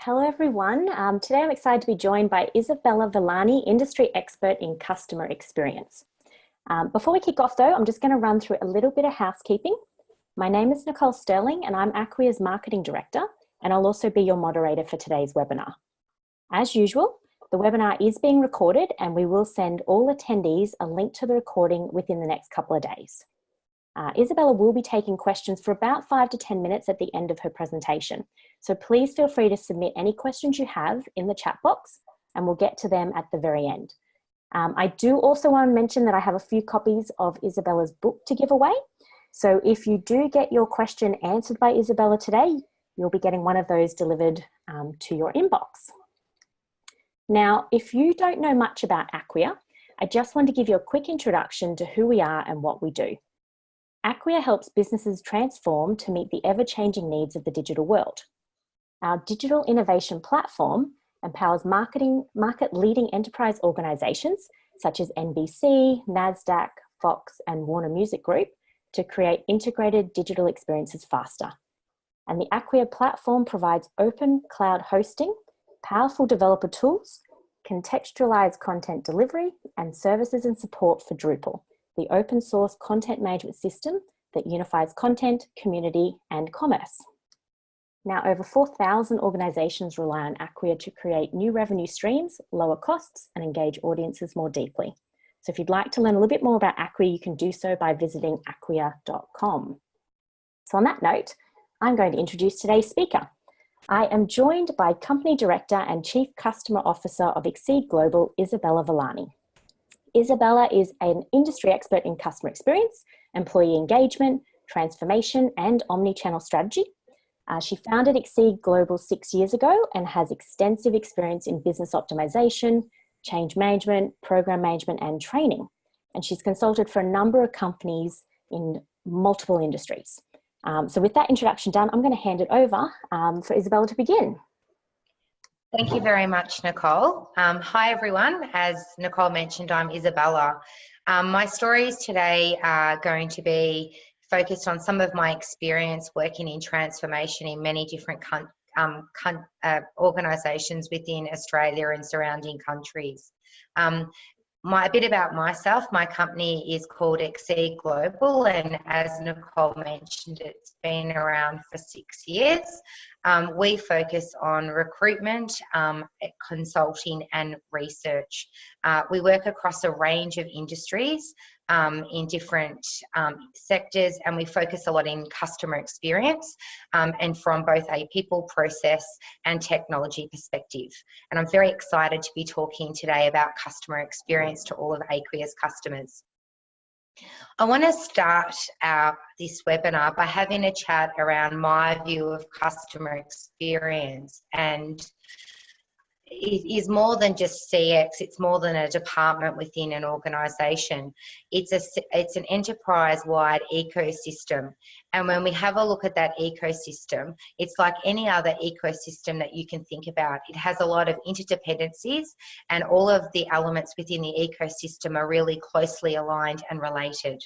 Hello everyone. Today I'm excited to be joined by Isabella Villani, industry expert in customer experience. Before we kick off though, I'm just going to run through a little bit of housekeeping. My name is Nicole Sterling and I'm Acquia's marketing director, and I'll also be your moderator for today's webinar. As usual, the webinar is being recorded and we will send all attendees a link to the recording within the next couple of days. Isabella will be taking questions for about 5 to 10 minutes at the end of her presentation. So please feel free to submit any questions you have in the chat box and we'll get to them at the very end. I do also want to mention that I have a few copies of Isabella's book to give away. So if you do get your question answered by Isabella today, you'll be getting one of those delivered to your inbox. Now, if you don't know much about Acquia, I just want to give you a quick introduction to who we are and what we do. Acquia helps businesses transform to meet the ever-changing needs of the digital world. Our digital innovation platform empowers market-leading enterprise organizations such as NBC, NASDAQ, Fox, and Warner Music Group to create integrated digital experiences faster. And the Acquia platform provides open cloud hosting, powerful developer tools, contextualized content delivery, and services and support for Drupal, the open source content management system that unifies content, community, and commerce. Now, over 4,000 organizations rely on Acquia to create new revenue streams, lower costs, and engage audiences more deeply. So if you'd like to learn a little bit more about Acquia, you can do so by visiting acquia.com. So on that note, I'm going to introduce today's speaker. I am joined by Company Director and Chief Customer Officer of Exceed Global, Isabella Villani. Isabella is an industry expert in customer experience, employee engagement, transformation, and omni-channel strategy. She founded Exceed Global 6 years ago and has extensive experience in business optimization, change management, program management, and training. And she's consulted for a number of companies in multiple industries. So with that introduction done, I'm going to hand it over for Isabella to begin. Thank you very much, Nicole. Hi, everyone. As Nicole mentioned, I'm Isabella. My stories today are going to be focused on some of my experience working in transformation in many different organisations within Australia and surrounding countries. A bit about myself, my company is called Exceed Global, and as Nicole mentioned, it's been around for 6 years. We focus on recruitment, consulting and research. We work across a range of industries in different sectors, and we focus a lot in customer experience and from both a people, process and technology perspective. And I'm very excited to be talking today about customer experience to all of Acquia's customers. I want to start this webinar by having a chat around my view of customer experience, and it is more than just CX, it's more than a department within an organisation. It's an enterprise-wide ecosystem. And when we have a look at that ecosystem, it's like any other ecosystem that you can think about. It has a lot of interdependencies, and all of the elements within the ecosystem are really closely aligned and related.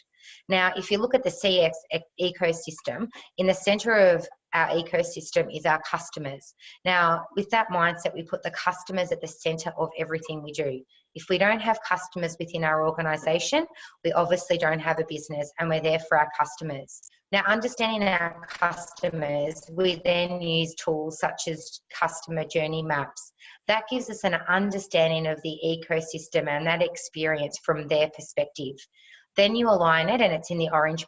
Now, if you look at the CX ecosystem, in the centre of our ecosystem is our customers. Now, with that mindset, we put the customers at the centre of everything we do. If we don't have customers within our organisation, we obviously don't have a business, and we're there for our customers. Now, understanding our customers, we then use tools such as customer journey maps. That gives us an understanding of the ecosystem and that experience from their perspective. Then you align it, and it's in the orange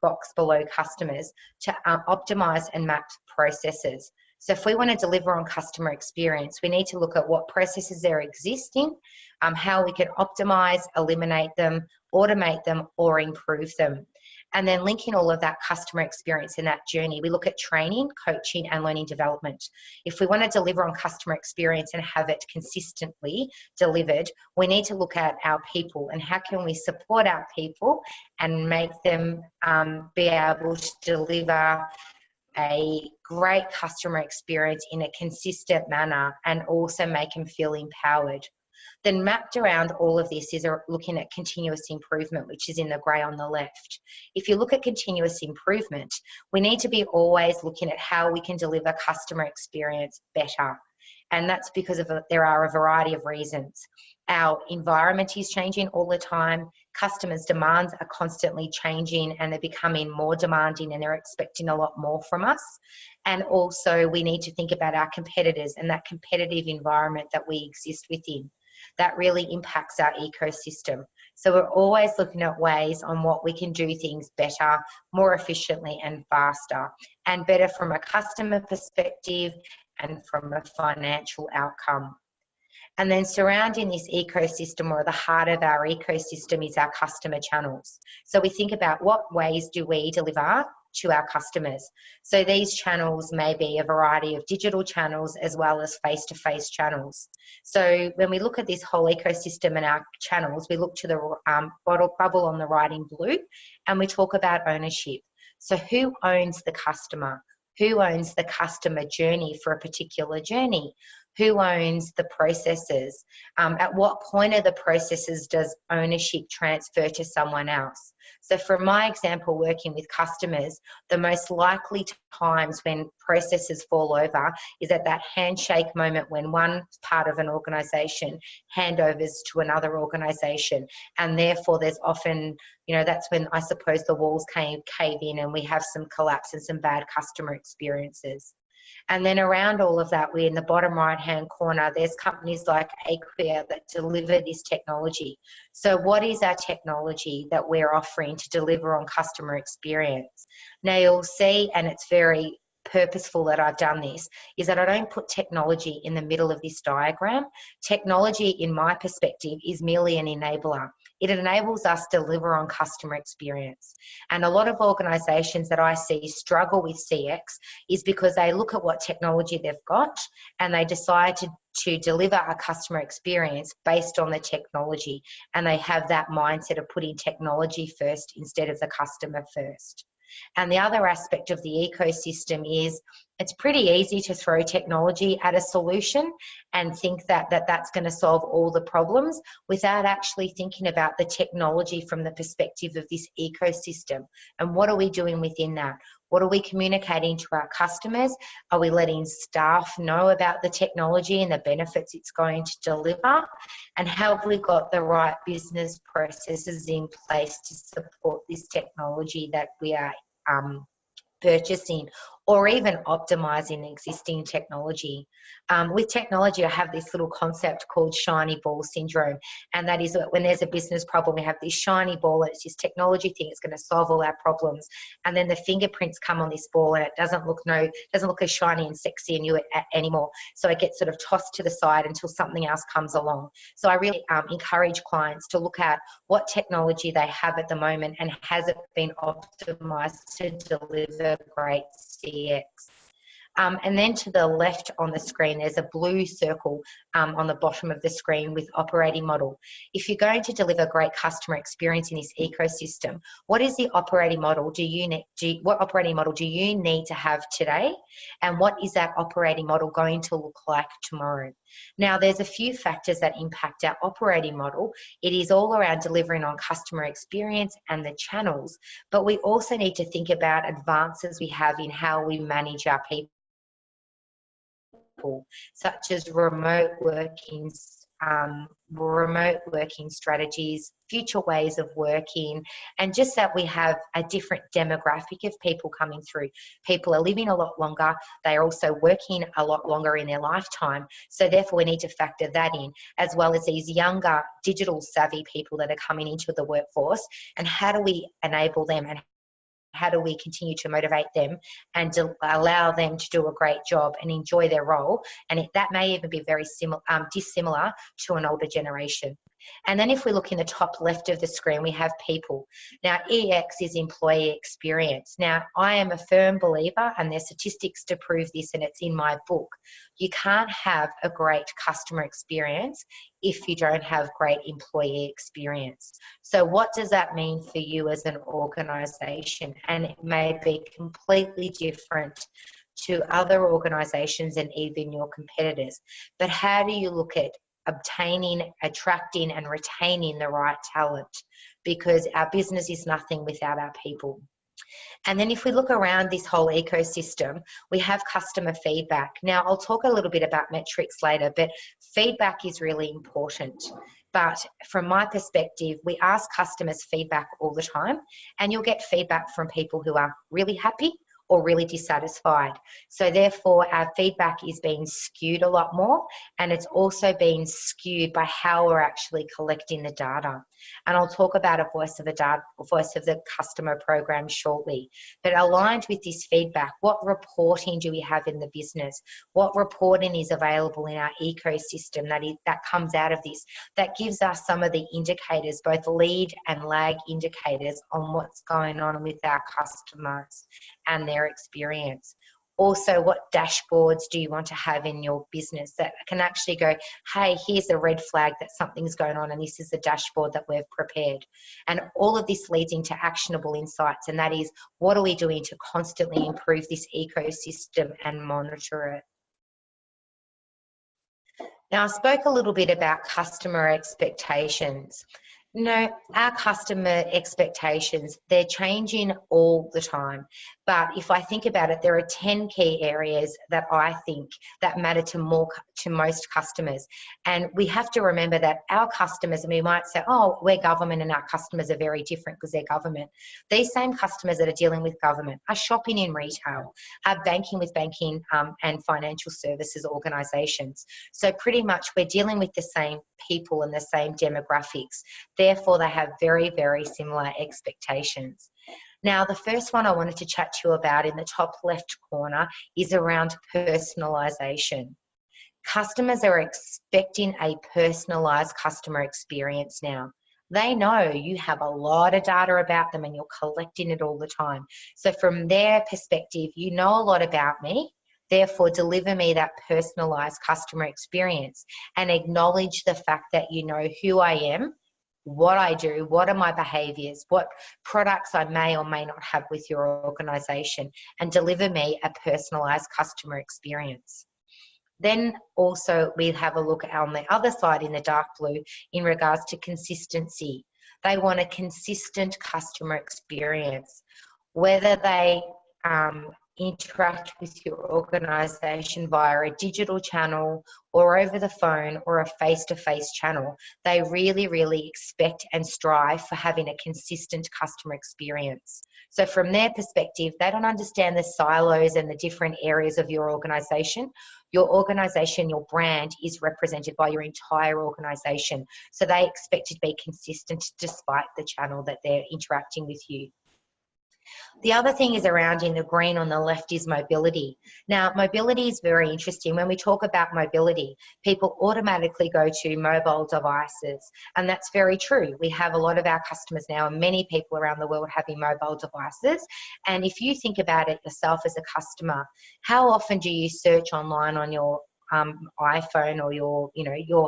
box below customers, to optimize and map processes. So if we want to deliver on customer experience, we need to look at what processes are existing, how we can optimize, eliminate them, automate them, or improve them. And then linking all of that customer experience in that journey, we look at training, coaching, and learning development. If we want to deliver on customer experience and have it consistently delivered, we need to look at our people and how can we support our people and make them be able to deliver a great customer experience in a consistent manner and also make them feel empowered. Then mapped around all of this is looking at continuous improvement, which is in the grey on the left. If you look at continuous improvement, we need to be always looking at how we can deliver customer experience better. And that's because there are a variety of reasons. Our environment is changing all the time. Customers' demands are constantly changing, and they're becoming more demanding, and they're expecting a lot more from us. And also we need to think about our competitors and that competitive environment that we exist within. That really impacts our ecosystem. So we're always looking at ways on what we can do things better, more efficiently and faster, and better from a customer perspective and from a financial outcome. And then surrounding this ecosystem, or the heart of our ecosystem, is our customer channels. So we think about what ways do we deliver to our customers. So these channels may be a variety of digital channels as well as face-to-face channels. So when we look at this whole ecosystem and our channels, we look to the bubble on the right in blue, and we talk about ownership. So who owns the customer? Who owns the customer journey for a particular journey? Who owns the processes? At what point of the processes does ownership transfer to someone else? So for my example, working with customers, the most likely times when processes fall over is at that handshake moment when one part of an organisation handovers to another organisation. And therefore there's often, that's when I suppose the walls cave in and we have some collapse and some bad customer experiences. And then around all of that, in the bottom right-hand corner, there's companies like Acquia that deliver this technology. So what is our technology that we're offering to deliver on customer experience? Now you'll see, and it's very purposeful that I've done this, is that I don't put technology in the middle of this diagram. Technology, in my perspective, is merely an enabler. It enables us to deliver on customer experience. And a lot of organisations that I see struggle with CX is because they look at what technology they've got and they decide to deliver a customer experience based on the technology. And they have that mindset of putting technology first instead of the customer first. And the other aspect of the ecosystem is it's pretty easy to throw technology at a solution and think that that's going to solve all the problems without actually thinking about the technology from the perspective of this ecosystem. And what are we doing within that? What are we communicating to our customers? Are we letting staff know about the technology and the benefits it's going to deliver? And have we got the right business processes in place to support this technology that we are purchasing, or even optimizing existing technology? With technology, I have this little concept called shiny ball syndrome, and that is that when there's a business problem, we have this shiny ball, and it's this technology thing, it's going to solve all our problems, and then the fingerprints come on this ball, and it doesn't look as shiny and sexy and new anymore. So it gets sort of tossed to the side until something else comes along. So I really encourage clients to look at what technology they have at the moment and has it been optimized to deliver great CX. And then to the left on the screen, there's a blue circle on the bottom of the screen with operating model. If you're going to deliver great customer experience in this ecosystem, what is the operating model what operating model do you need to have today? And what is that operating model going to look like tomorrow? Now, there's a few factors that impact our operating model. It is all around delivering on customer experience and the channels, but we also need to think about advances we have in how we manage our people, such as remote working strategies, future ways of working, and just that we have a different demographic of people coming through. People are living a lot longer. They are also working a lot longer in their lifetime. So therefore we need to factor that in, as well as these younger digital savvy people that are coming into the workforce, and how do we enable them, and how do we continue to motivate them and to allow them to do a great job and enjoy their role? And that may even be very dissimilar to an older generation. And then if we look in the top left of the screen, we have people. Now, EX is employee experience. Now, I am a firm believer, and there's statistics to prove this, and it's in my book. You can't have a great customer experience if you don't have great employee experience. So what does that mean for you as an organisation? And it may be completely different to other organisations and even your competitors. But how do you look at obtaining, attracting and retaining the right talent? Because our business is nothing without our people. And then if we look around this whole ecosystem, we have customer feedback. Now, I'll talk a little bit about metrics later, but feedback is really important. But from my perspective, we ask customers feedback all the time, and you'll get feedback from people who are really happy or really dissatisfied. So therefore, our feedback is being skewed a lot more, and it's also being skewed by how we're actually collecting the data. And I'll talk about a voice of the customer program shortly. But aligned with this feedback, what reporting do we have in the business? What reporting is available in our ecosystem that comes out of this, that gives us some of the indicators, both lead and lag indicators, on what's going on with our customers and their experience. Also, what dashboards do you want to have in your business that can actually go, hey, here's a red flag that something's going on, and this is the dashboard that we've prepared. And all of this leads into actionable insights, and that is, what are we doing to constantly improve this ecosystem and monitor it? Now, I spoke a little bit about customer expectations. No, our customer expectations, they're changing all the time. But if I think about it, there are 10 key areas that I think that matter to most customers. And we have to remember that our customers, and we might say, oh, we're government and our customers are very different because they're government. These same customers that are dealing with government are shopping in retail, are banking with banking and financial services organisations. So pretty much we're dealing with the same people and the same demographics. Therefore, they have very, very similar expectations. Now, the first one I wanted to chat to you about in the top left corner is around personalisation. Customers are expecting a personalised customer experience now. They know you have a lot of data about them and you're collecting it all the time. So from their perspective, you know a lot about me. Therefore, deliver me that personalised customer experience and acknowledge the fact that you know who I am, what I do, what are my behaviours, what products I may or may not have with your organisation, and deliver me a personalised customer experience. Then also we have a look on the other side in the dark blue in regards to consistency. They want a consistent customer experience, whether they interact with your organisation via a digital channel or over the phone or a face-to-face channel. They really, really expect and strive for having a consistent customer experience. So from their perspective, they don't understand the silos and the different areas of your organisation. Your organisation, your brand is represented by your entire organisation. So they expect it to be consistent despite the channel that they're interacting with you. The other thing is around in the green on the left is mobility. Now, mobility is very interesting. When we talk about mobility, people automatically go to mobile devices, and that's very true. We have a lot of our customers now, and many people around the world having mobile devices. And if you think about it yourself as a customer, how often do you search online on your iPhone or your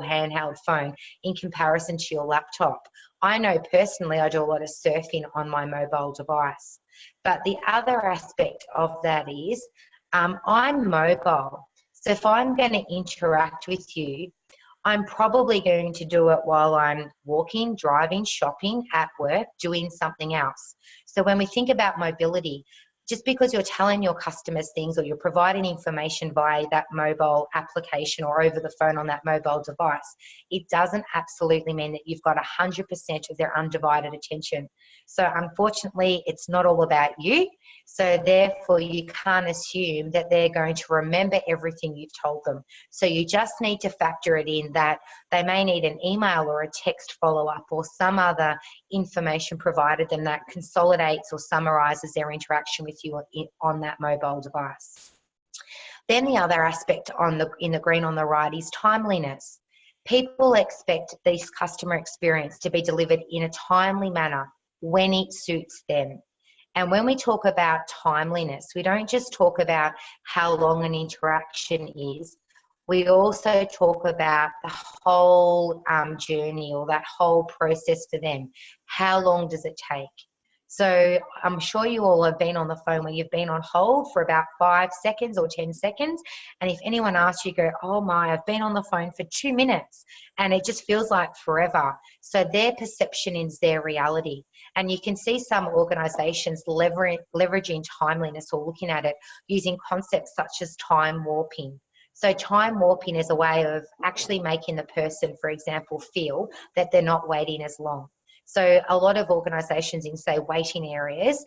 handheld phone in comparison to your laptop? I know personally I do a lot of surfing on my mobile device. But the other aspect of that is I'm mobile. So if I'm going to interact with you, I'm probably going to do it while I'm walking, driving, shopping, at work, doing something else. So when we think about mobility, just because you're telling your customers things or you're providing information via that mobile application or over the phone on that mobile device, it doesn't absolutely mean that you've got 100% of their undivided attention. So unfortunately, it's not all about you. So therefore, you can't assume that they're going to remember everything you've told them. So you just need to factor it in that they may need an email or a text follow-up or some other information provided them that consolidates or summarises their interaction with you on that mobile device. Then the other aspect in the green on the right is timeliness. People expect this customer experience to be delivered in a timely manner when it suits them. And when we talk about timeliness, we don't just talk about how long an interaction is. We also talk about the whole journey or that whole process for them. How long does it take? So I'm sure you all have been on the phone where you've been on hold for about 5 seconds or 10 seconds. And if anyone asks you, go, oh my, I've been on the phone for 2 minutes, and it just feels like forever. So their perception is their reality. And you can see some organisations leveraging timeliness or looking at it using concepts such as time warping. So time warping is a way of actually making the person, for example, feel that they're not waiting as long. So a lot of organisations in, say, waiting areas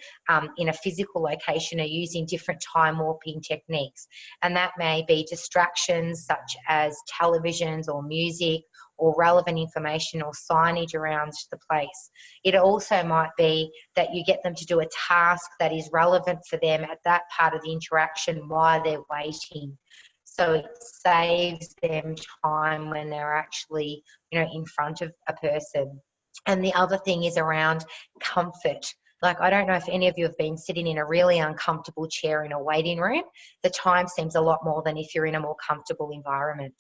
in a physical location are using different time warping techniques. And that may be distractions such as televisions or music or relevant information or signage around the place. It also might be that you get them to do a task that is relevant for them at that part of the interaction while they're waiting. So it saves them time when they're actually, in front of a person. And the other thing is around comfort. Like, I don't know if any of you have been sitting in a really uncomfortable chair in a waiting room. The time seems a lot more than if you're in a more comfortable environment.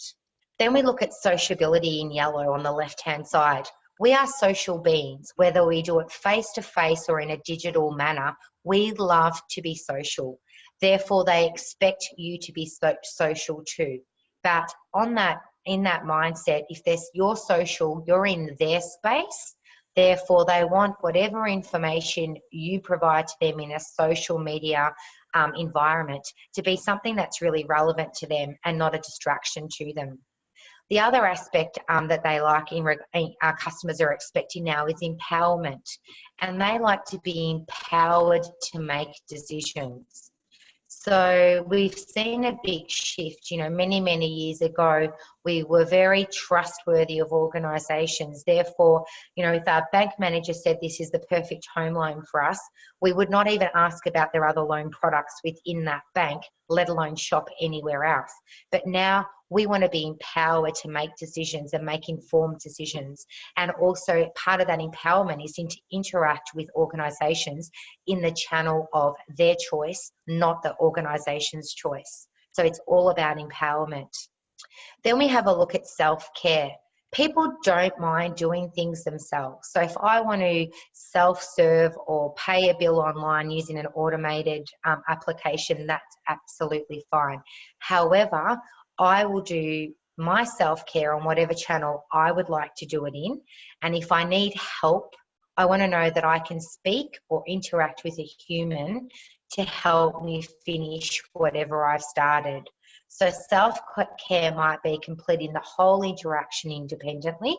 Then we look at sociability in yellow on the left-hand side. We are social beings, whether we do it face-to-face or in a digital manner. We love to be social. Therefore, they expect you to be social too. But in that mindset, if you're social, you're in their space. Therefore, they want whatever information you provide to them in a social media environment to be something that's really relevant to them and not a distraction to them. The other aspect that they like our customers are expecting now is empowerment. And they like to be empowered to make decisions. So we've seen a big shift. Many, many years ago, we were very trustworthy of organisations. Therefore, if our bank manager said this is the perfect home loan for us, we would not even ask about their other loan products within that bank, let alone shop anywhere else. But now we want to be empowered to make decisions and make informed decisions. And also part of that empowerment is to interact with organisations in the channel of their choice, not the organisation's choice. So it's all about empowerment. Then we have a look at self-care. People don't mind doing things themselves. So if I want to self-serve or pay a bill online using an automated application, that's absolutely fine. However, I will do my self-care on whatever channel I would like to do it in. And if I need help, I want to know that I can speak or interact with a human to help me finish whatever I've started. So self-care might be completing the whole interaction independently,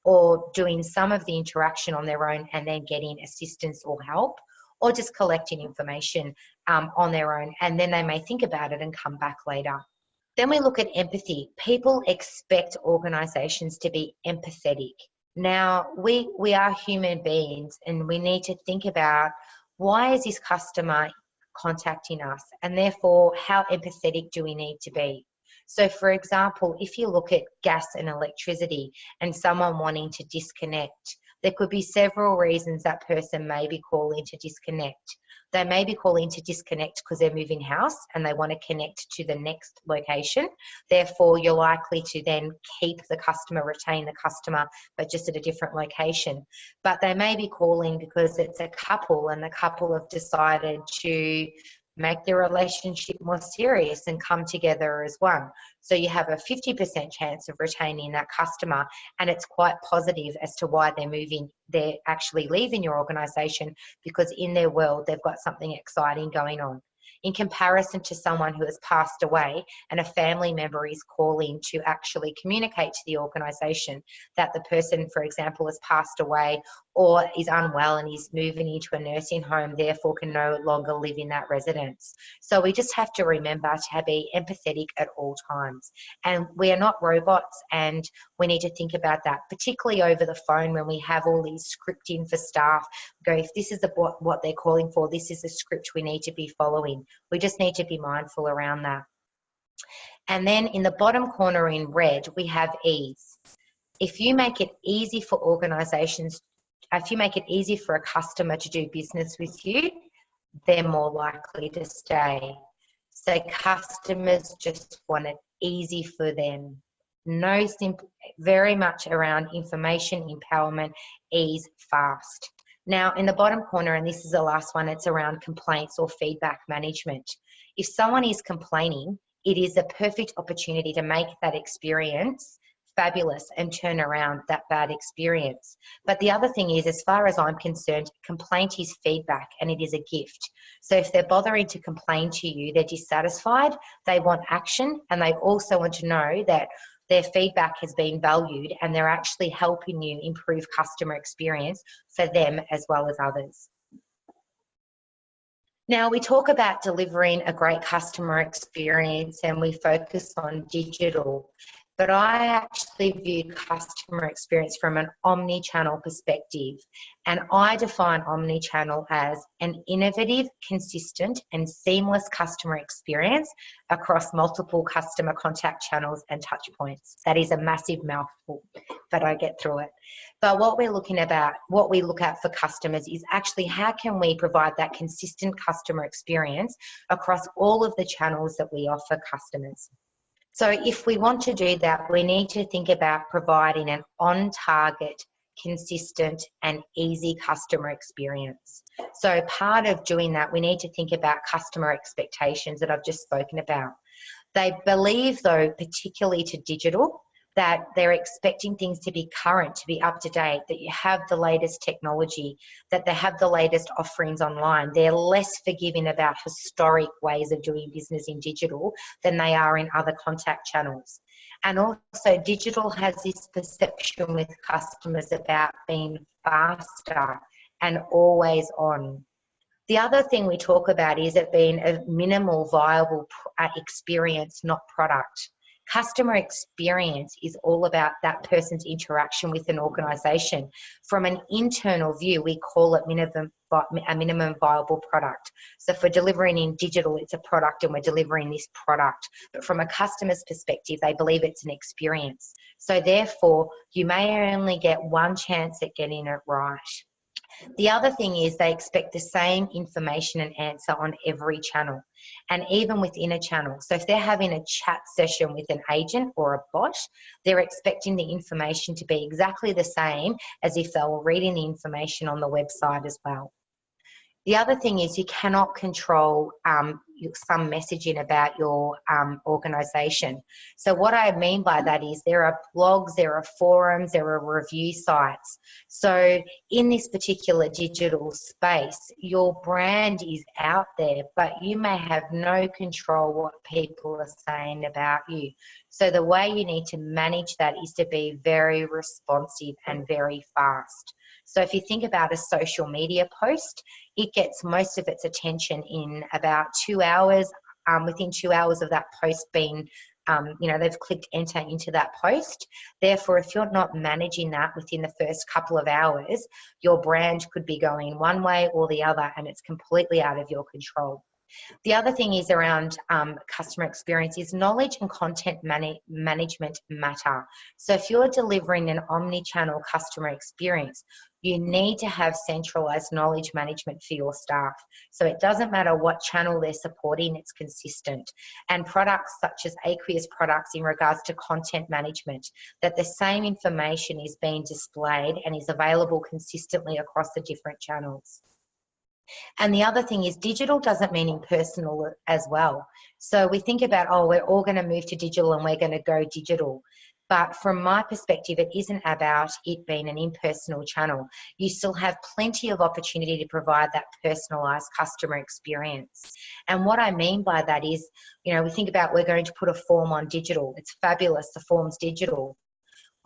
or doing some of the interaction on their own and then getting assistance or help, or just collecting information on their own, and then they may think about it and come back later. Then we look at empathy. People expect organisations to be empathetic. Now, we are human beings, and we need to think about, why is this customer contacting us? And therefore, how empathetic do we need to be? So, for example, if you look at gas and electricity and someone wanting to disconnect, there could be several reasons that person may be calling to disconnect. They may be calling to disconnect because they're moving house and they want to connect to the next location. Therefore, you're likely to then keep the customer, retain the customer, but just at a different location. But they may be calling because it's a couple and the couple have decided to make their relationship more serious and come together as one. So you have a 50% chance of retaining that customer, and it's quite positive as to why they're actually leaving your organisation, because in their world they've got something exciting going on. In comparison to someone who has passed away and a family member is calling to actually communicate to the organisation that the person, for example, has passed away or is unwell and is moving into a nursing home, therefore can no longer live in that residence. So we just have to remember to be empathetic at all times. And we are not robots, and we need to think about that, particularly over the phone when we have all these scripting for staff. Go, if this is what they're calling for, this is the script we need to be following. We just need to be mindful around that. And then in the bottom corner in red, we have ease. If you make it easy for organisations, if you make it easy for a customer to do business with you, they're more likely to stay. So customers just want it easy for them. Very much around information, empowerment, ease, fast. Now, in the bottom corner, and this is the last one, it's around complaints or feedback management. If someone is complaining, it is a perfect opportunity to make that experience fabulous and turn around that bad experience. But the other thing is, as far as I'm concerned, complaint is feedback and it is a gift. So if they're bothering to complain to you, they're dissatisfied, they want action, and they also want to know that their feedback has been valued and they're actually helping you improve customer experience for them as well as others. Now, we talk about delivering a great customer experience and we focus on digital, but I actually view customer experience from an omni-channel perspective. And I define omni-channel as an innovative, consistent and seamless customer experience across multiple customer contact channels and touch points. That is a massive mouthful, but I get through it. But what we look at for customers is actually how can we provide that consistent customer experience across all of the channels that we offer customers. So if we want to do that, we need to think about providing an on-target, consistent and easy customer experience. So part of doing that, we need to think about customer expectations that I've just spoken about. They believe, though, particularly to digital, that they're expecting things to be current, to be up to date, that you have the latest technology, that they have the latest offerings online. They're less forgiving about historic ways of doing business in digital than they are in other contact channels. And also digital has this perception with customers about being faster and always on. The other thing we talk about is it being a minimal viable experience, not product. Customer experience is all about that person's interaction with an organisation. From an internal view, we call it a minimum viable product. So if we're delivering in digital, it's a product and we're delivering this product. But from a customer's perspective, they believe it's an experience. So therefore, you may only get one chance at getting it right. The other thing is they expect the same information and answer on every channel, and even within a channel. So if they're having a chat session with an agent or a bot, they're expecting the information to be exactly the same as if they were reading the information on the website as well. The other thing is you cannot control some messaging about your organisation. So what I mean by that is there are blogs, there are forums, there are review sites. So in this particular digital space, your brand is out there, but you may have no control what people are saying about you. So the way you need to manage that is to be very responsive and very fast. So if you think about a social media post, it gets most of its attention in about 2 hours. Within 2 hours of that post being, they've clicked enter into that post. Therefore, if you're not managing that within the first couple of hours, your brand could be going one way or the other, and it's completely out of your control. The other thing is around customer experience is knowledge and content management matter. So if you're delivering an omni-channel customer experience, you need to have centralized knowledge management for your staff. So it doesn't matter what channel they're supporting, it's consistent. And products such as Acquia's products in regards to content management, that the same information is being displayed and is available consistently across the different channels. And the other thing is digital doesn't mean impersonal as well. So we think about, oh, we're all going to move to digital and we're going to go digital. But from my perspective, it isn't about it being an impersonal channel. You still have plenty of opportunity to provide that personalised customer experience. And what I mean by that is, we think about we're going to put a form on digital. It's fabulous, the form's digital.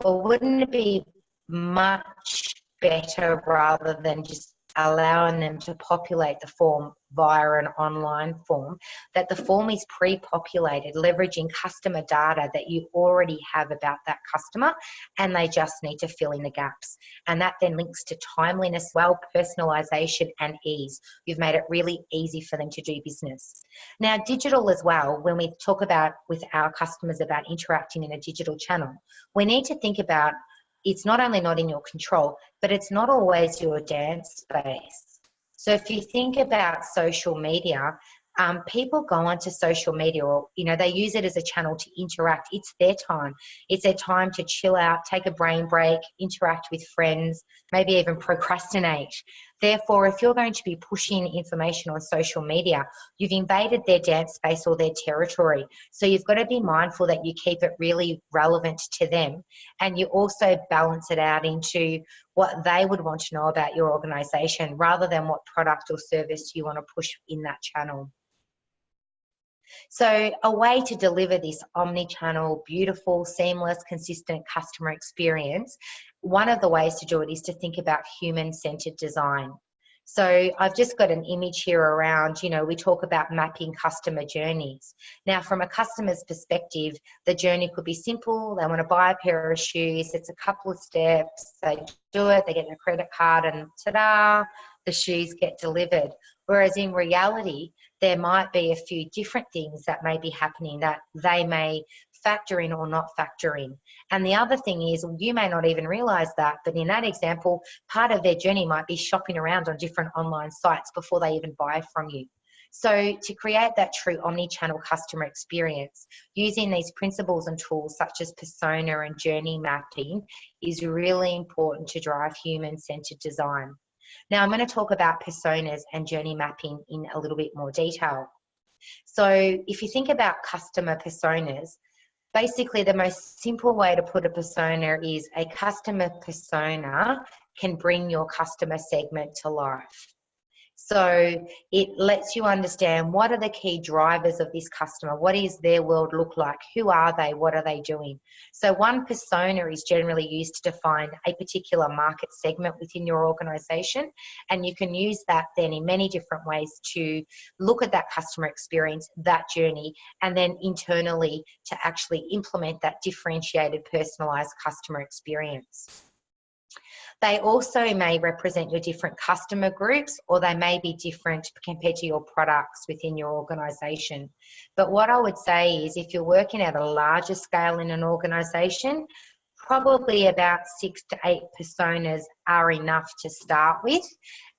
Well, wouldn't it be much better rather than just allowing them to populate the form via an online form, that the form is pre-populated, leveraging customer data that you already have about that customer, and they just need to fill in the gaps. And that then links to timeliness, personalisation and ease. You've made it really easy for them to do business. Now, digital as well, when we talk about with our customers about interacting in a digital channel, we need to think about it's not only not in your control, but it's not always your dance space. So if you think about social media, people go onto social media or, they use it as a channel to interact. It's their time. It's their time to chill out, take a brain break, interact with friends, maybe even procrastinate. Therefore, if you're going to be pushing information on social media, you've invaded their dance space or their territory. So you've got to be mindful that you keep it really relevant to them, and you also balance it out into what they would want to know about your organisation rather than what product or service you want to push in that channel. So a way to deliver this omni-channel, beautiful, seamless, consistent customer experience, one of the ways to do it is to think about human-centered design. So I've just got an image here around, you know, we talk about mapping customer journeys. Now, from a customer's perspective, the journey could be simple. They want to buy a pair of shoes. It's a couple of steps. They do it. They get their credit card and ta-da, the shoes get delivered. Whereas in reality, there might be a few different things that may be happening that they may factor in or not factor in. And the other thing is, you may not even realize that, but in that example, part of their journey might be shopping around on different online sites before they even buy from you. So to create that true omni-channel customer experience, using these principles and tools such as persona and journey mapping is really important to drive human-centered design. Now, I'm going to talk about personas and journey mapping in a little bit more detail. So if you think about customer personas, basically the most simple way to put a persona is a customer persona can bring your customer segment to life. So it lets you understand what are the key drivers of this customer, what is their world look like, who are they, what are they doing. So one persona is generally used to define a particular market segment within your organisation, and you can use that then in many different ways to look at that customer experience, that journey, and then internally to actually implement that differentiated personalised customer experience. They also may represent your different customer groups, or they may be different compared to your products within your organisation. But what I would say is, if you're working at a larger scale in an organisation, probably about 6 to 8 personas are enough to start with.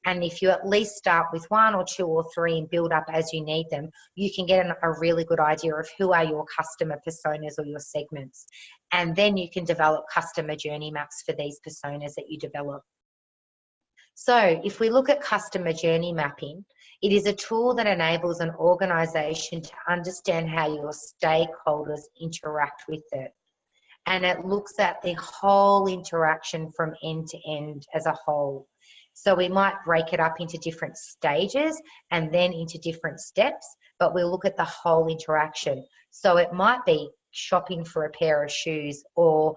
And if you at least start with 1 or 2 or 3 and build up as you need them, you can get a really good idea of who are your customer personas or your segments. And then you can develop customer journey maps for these personas that you develop. So if we look at customer journey mapping, it is a tool that enables an organisation to understand how your stakeholders interact with it. And it looks at the whole interaction from end to end as a whole. So we might break it up into different stages and then into different steps, but we'll look at the whole interaction. So it might be shopping for a pair of shoes, or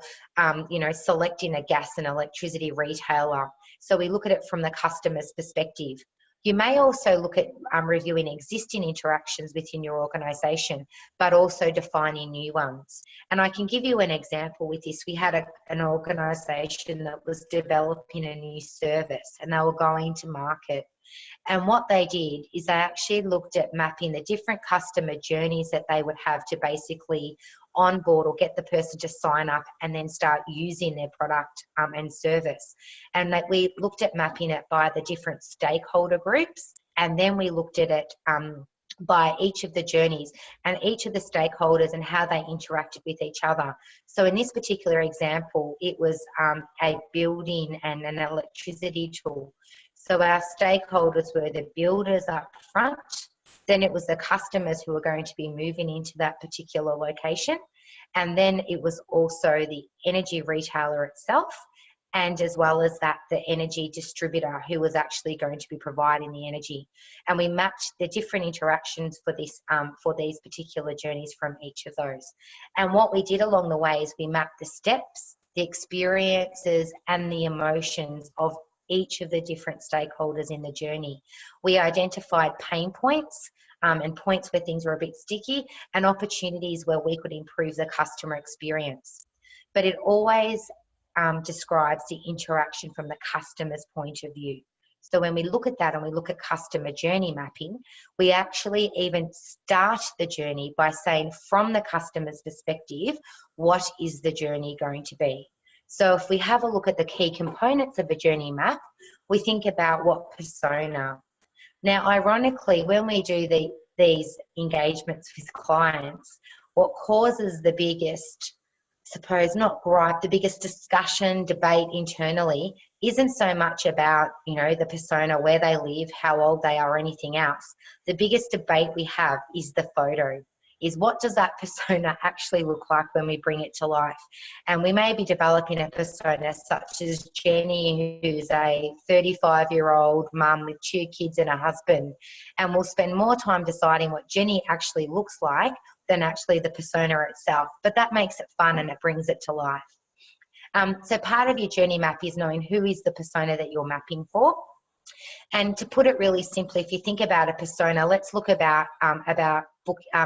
selecting a gas and electricity retailer. So we look at it from the customer's perspective. You may also look at reviewing existing interactions within your organisation, but also defining new ones. And I can give you an example with this. We had an organisation that was developing a new service, and they were going to market. And what they did is they actually looked at mapping the different customer journeys that they would have to basically onboard or get the person to sign up and then start using their product and service. And that we looked at mapping it by the different stakeholder groups, and then we looked at it by each of the journeys and each of the stakeholders and how they interacted with each other. So in this particular example, it was a building and an electricity tool. So our stakeholders were the builders up front, then it was the customers who were going to be moving into that particular location, and then it was also the energy retailer itself, and as well as that, the energy distributor who was actually going to be providing the energy. And we mapped the different interactions for this for these particular journeys from each of those. And what we did along the way is we mapped the steps, the experiences, and the emotions of each of the different stakeholders in the journey. We identified pain points and points where things were a bit sticky, and opportunities where we could improve the customer experience. But it always describes the interaction from the customer's point of view. So when we look at that and we look at customer journey mapping, we actually even start the journey by saying, from the customer's perspective, what is the journey going to be? So if we have a look at the key components of a journey map, we think about what persona. Now, ironically, when we do these engagements with clients, what causes the biggest, suppose not gripe, the biggest discussion, debate internally isn't so much about, you know, the persona, where they live, how old they are, or anything else. The biggest debate we have is the photo, is what does that persona actually look like when we bring it to life? And we may be developing a persona such as Jenny, who's a 35-year-old mum with 2 kids and a husband, and we'll spend more time deciding what Jenny actually looks like than actually the persona itself. But that makes it fun and it brings it to life. So part of your journey map is knowing who is the persona that you're mapping for. And to put it really simply, if you think about a persona, let's look about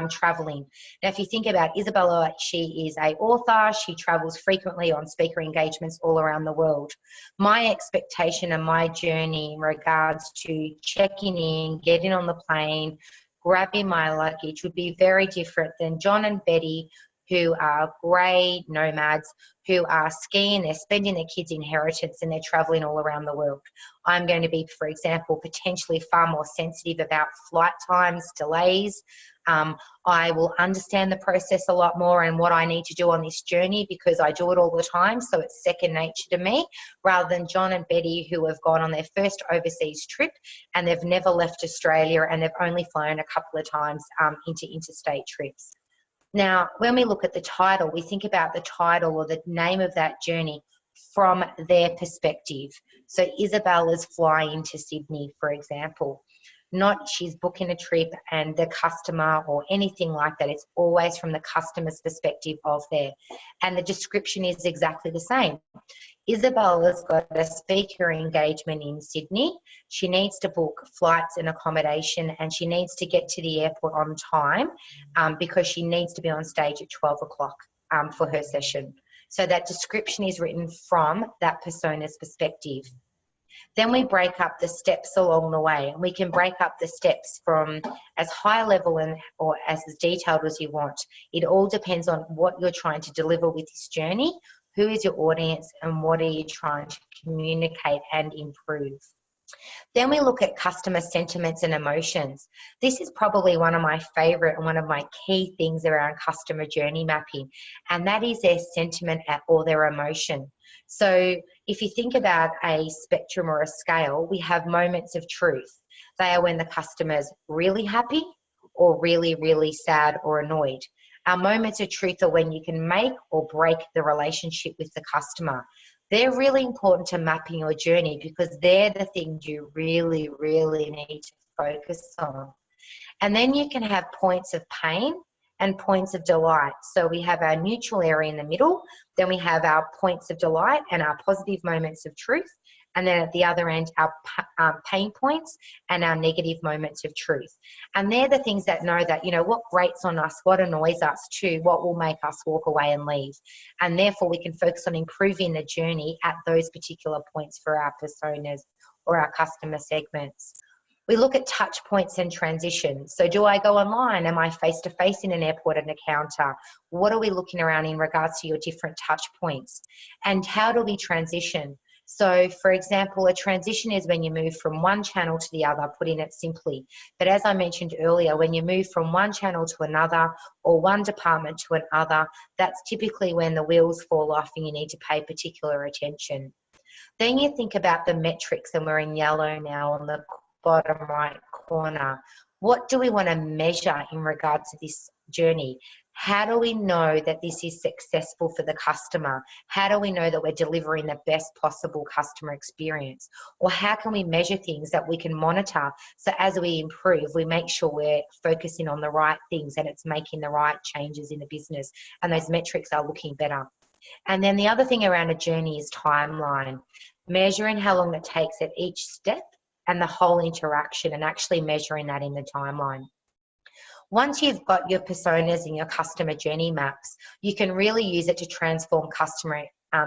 traveling. Now, if you think about Isabella, she is an author. She travels frequently on speaker engagements all around the world. My expectation and my journey in regards to checking in, getting on the plane, grabbing my luggage would be very different than John and Betty, who are grey nomads, who are skiing, they're spending their kids' inheritance, and they're travelling all around the world. I'm going to be, for example, potentially far more sensitive about flight times, delays. I will understand the process a lot more and what I need to do on this journey because I do it all the time, so it's second nature to me, rather than John and Betty, who have gone on their first overseas trip and they've never left Australia and they've only flown a couple of times into interstate trips. Now, when we look at the title, we think about the title or the name of that journey from their perspective. So Isabella's flying to Sydney, for example. Not she's booking a trip and the customer or anything like that. It's always from the customer's perspective of there. And the description is exactly the same. Isabella's got a speaker engagement in Sydney. She needs to book flights and accommodation, and she needs to get to the airport on time because she needs to be on stage at 12 o'clock for her session. So that description is written from that persona's perspective. Then we break up the steps along the way, and we can break up the steps from as high level or as detailed as you want. It all depends on what you're trying to deliver with this journey, who is your audience, and what are you trying to communicate and improve. Then we look at customer sentiments and emotions. This is probably one of my favorite and one of my key things around customer journey mapping, and that is their sentiment or their emotion. So if you think about a spectrum or a scale, we have moments of truth. They are when the customer's really happy or really, really sad or annoyed. Our moments of truth are when you can make or break the relationship with the customer. They're really important to mapping your journey because they're the things you really, really need to focus on. And then you can have points of pain and points of delight. So we have our neutral area in the middle, then we have our points of delight and our positive moments of truth, and then at the other end, our pain points and our negative moments of truth. And they're the things that know that, you know, what grates on us, what annoys us too, what will make us walk away and leave. And therefore, we can focus on improving the journey at those particular points for our personas or our customer segments. We look at touch points and transitions. So do I go online? Am I face-to-face in an airport at a counter? What are we looking around in regards to your different touch points? And how do we transition? So, for example, a transition is when you move from one channel to the other, putting it simply. But as I mentioned earlier, when you move from one channel to another or one department to another, that's typically when the wheels fall off and you need to pay particular attention. Then you think about the metrics, and we're in yellow now on the bottom right corner. What do we want to measure in regards to this journey? How do we know that this is successful for the customer? How do we know that we're delivering the best possible customer experience? Or how can we measure things that we can monitor so as we improve, we make sure we're focusing on the right things and it's making the right changes in the business and those metrics are looking better. And then the other thing around a journey is timeline, measuring how long it takes at each step and the whole interaction and actually measuring that in the timeline. Once you've got your personas and your customer journey maps, you can really use it to transform customer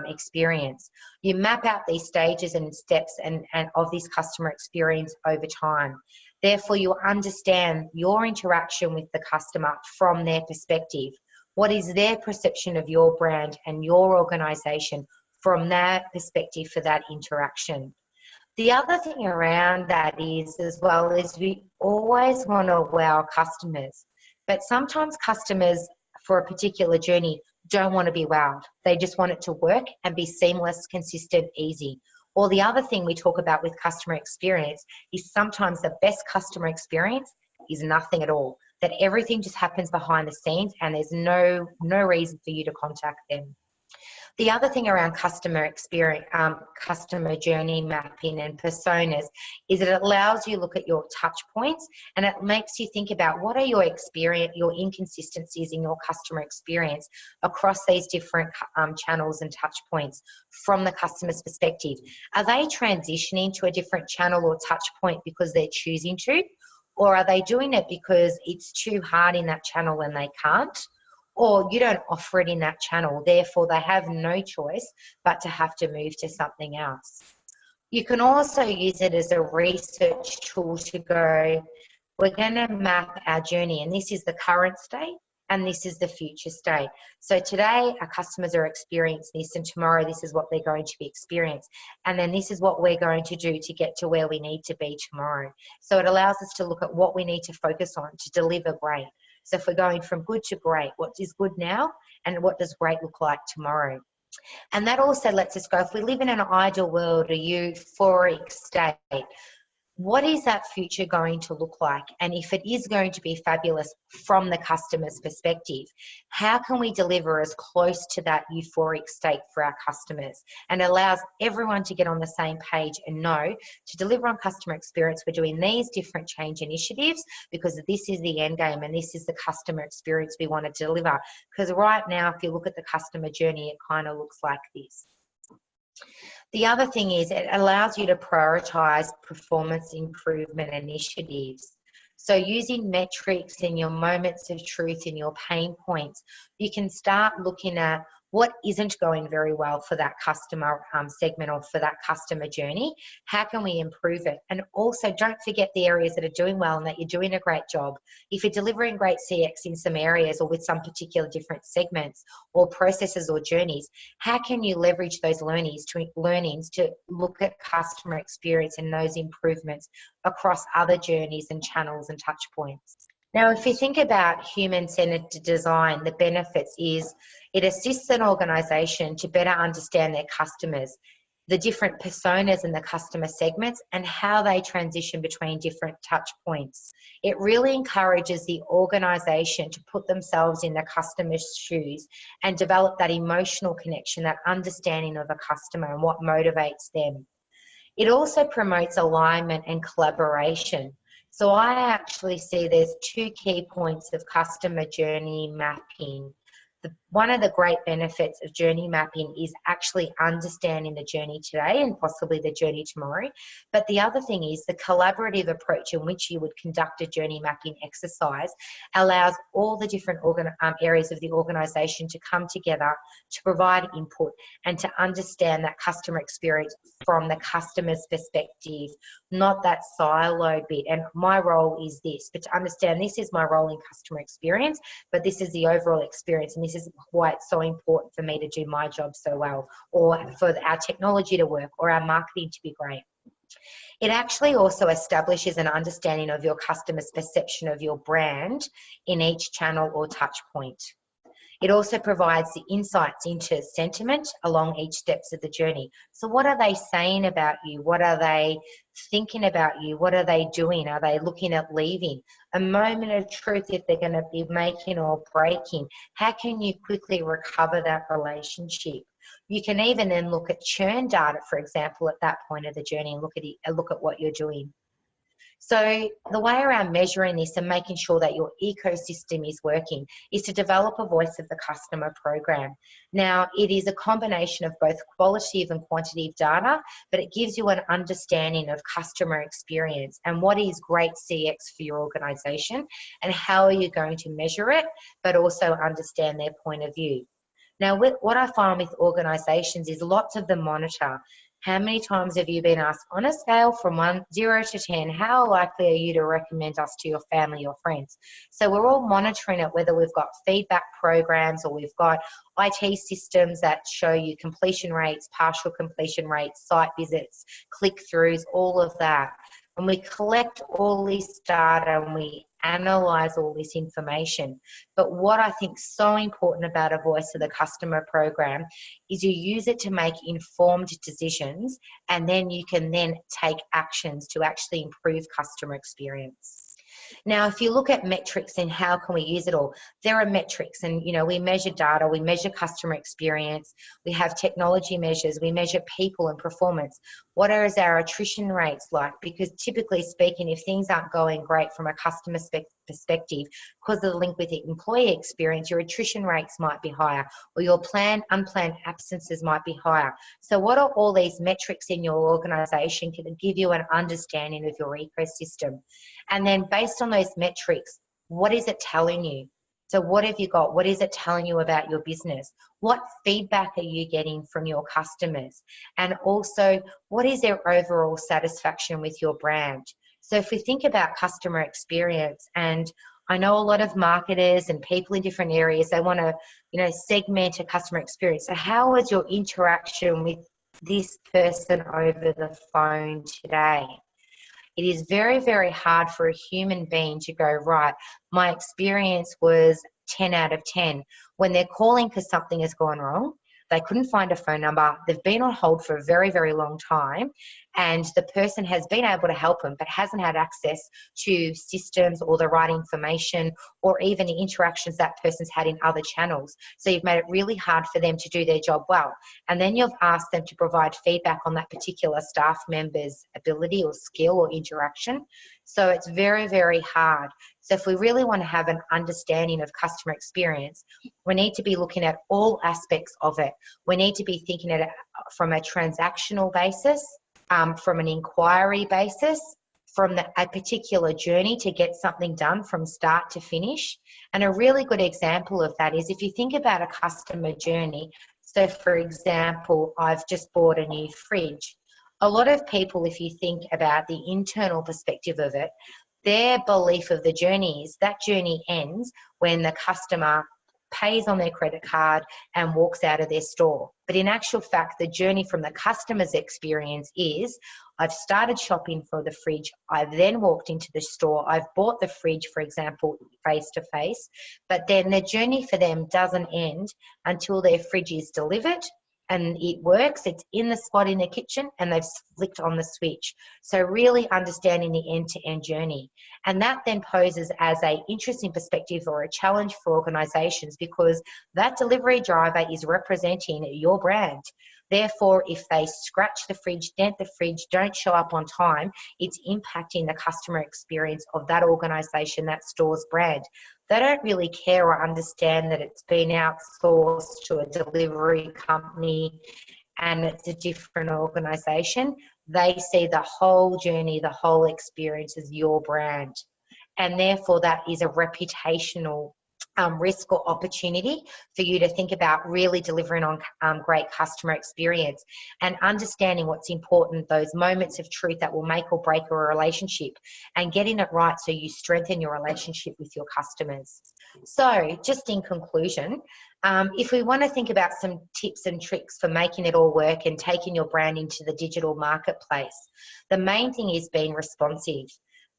experience. You map out these stages and steps and of this customer experience over time. Therefore, you understand your interaction with the customer from their perspective. What is their perception of your brand and your organisation from that perspective for that interaction? The other thing around that is as well is we always want to wow customers, but sometimes customers for a particular journey don't want to be wowed. They just want it to work and be seamless, consistent, easy. Or the other thing we talk about with customer experience is sometimes the best customer experience is nothing at all, that everything just happens behind the scenes and there's no reason for you to contact them. The other thing around customer experience, customer journey mapping and personas is that it allows you to look at your touch points, and it makes you think about what are your inconsistencies in your customer experience across these different channels and touch points from the customer's perspective. Are they transitioning to a different channel or touch point because they're choosing to? Or are they doing it because it's too hard in that channel and they can't? Or you don't offer it in that channel, therefore they have no choice but to have to move to something else. You can also use it as a research tool to go, we're going to map our journey, and this is the current state and this is the future state. So today our customers are experiencing this, and tomorrow this is what they're going to be experiencing, and then this is what we're going to do to get to where we need to be tomorrow. So it allows us to look at what we need to focus on to deliver great. So if we're going from good to great, what is good now and what does great look like tomorrow? And that also lets us go, if we live in an ideal world, a euphoric state, what is that future going to look like? And if it is going to be fabulous from the customer's perspective, how can we deliver as close to that euphoric state for our customers? And allows everyone to get on the same page and know to deliver on customer experience, we're doing these different change initiatives because this is the end game and this is the customer experience we want to deliver. Because right now, if you look at the customer journey, it kind of looks like this. The other thing is it allows you to prioritize performance improvement initiatives. So using metrics in your moments of truth, in your pain points, you can start looking at what isn't going very well for that customer segment or for that customer journey. How can we improve it? And also don't forget the areas that are doing well and that you're doing a great job. If you're delivering great CX in some areas or with some particular different segments or processes or journeys, how can you leverage those learnings to look at customer experience and those improvements across other journeys and channels and touch points? Now, if you think about human-centered design, the benefits is it assists an organisation to better understand their customers, the different personas and the customer segments, and how they transition between different touch points. It really encourages the organisation to put themselves in the customer's shoes and develop that emotional connection, that understanding of a customer and what motivates them. It also promotes alignment and collaboration. So I actually see there's two key points of customer journey mapping. One of the great benefits of journey mapping is actually understanding the journey today and possibly the journey tomorrow. But the other thing is the collaborative approach in which you would conduct a journey mapping exercise allows all the different areas of the organisation to come together to provide input and to understand that customer experience from the customer's perspective, not that silo bit. And my role is this, but to understand this is my role in customer experience, but this is the overall experience, and this is why it's so important for me to do my job so well, or for our technology to work, or our marketing to be great. It actually also establishes an understanding of your customer's perception of your brand in each channel or touch point. It also provides the insights into sentiment along each steps of the journey. So what are they saying about you? What are they thinking about you? What are they doing? Are they looking at leaving? A moment of truth if they're going to be making or breaking. How can you quickly recover that relationship? You can even then look at churn data, for example, at that point of the journey and look at what you're doing. So the way around measuring this and making sure that your ecosystem is working is to develop a voice of the customer program. Now, it is a combination of both qualitative and quantitative data, but it gives you an understanding of customer experience and what is great CX for your organisation and how are you going to measure it, but also understand their point of view. Now, what I find with organisations is lots of them monitor. How many times have you been asked, on a scale from 0 to 10, how likely are you to recommend us to your family or friends? So we're all monitoring it, whether we've got feedback programs or we've got IT systems that show you completion rates, partial completion rates, site visits, click-throughs, all of that. and we collect all this data and we analyze all this information. But what I think is so important about a Voice of the Customer program is you use it to make informed decisions, and then you can then take actions to actually improve customer experience. Now, if you look at metrics and how can we use it all, there are metrics, and we measure data, we measure customer experience, we have technology measures, we measure people and performance. What is our attrition rates like? Because typically speaking, if things aren't going great from a customer perspective, because of the link with the employee experience, your attrition rates might be higher, or your unplanned absences might be higher. So what are all these metrics in your organisation can give you an understanding of your ecosystem? And then based on those metrics, what is it telling you? So what have you got? What is it telling you about your business? What feedback are you getting from your customers? And also, what is their overall satisfaction with your brand? So if we think about customer experience, and I know a lot of marketers and people in different areas, they want to, segment a customer experience. So how was your interaction with this person over the phone today? It is very, very hard for a human being to go, right, my experience was 10 out of 10. When they're calling because something has gone wrong, they couldn't find a phone number, they've been on hold for a very, very long time, and the person has been able to help them but hasn't had access to systems or the right information or even the interactions that person's had in other channels. So you've made it really hard for them to do their job well. And then you've asked them to provide feedback on that particular staff member's ability or skill or interaction. So it's very, very hard. So if we really want to have an understanding of customer experience, we need to be looking at all aspects of it. We need to be thinking at it from a transactional basis, from an inquiry basis, from a particular journey to get something done from start to finish. And a really good example of that is if you think about a customer journey. So for example, I've just bought a new fridge. A lot of people, if you think about the internal perspective of it, their belief of the journey is that journey ends when the customer pays on their credit card and walks out of their store. But in actual fact, the journey from the customer's experience is, I've started shopping for the fridge, I've then walked into the store, I've bought the fridge, for example, face to face, but then the journey for them doesn't end until their fridge is delivered and it works, it's in the spot in the kitchen and they've flicked on the switch. So really understanding the end-to-end journey. And that then poses as an interesting perspective or a challenge for organisations, because that delivery driver is representing your brand. Therefore, if they scratch the fridge, dent the fridge, don't show up on time, it's impacting the customer experience of that organisation, that store's brand. They don't really care or understand that it's been outsourced to a delivery company and it's a different organisation. They see the whole journey, the whole experience as your brand. And therefore, that is a reputational risk or opportunity for you to think about really delivering on great customer experience and understanding what's important, those moments of truth that will make or break a relationship, and getting it right so you strengthen your relationship with your customers. So just in conclusion, if we want to think about some tips and tricks for making it all work and taking your brand into the digital marketplace, the main thing is being responsive.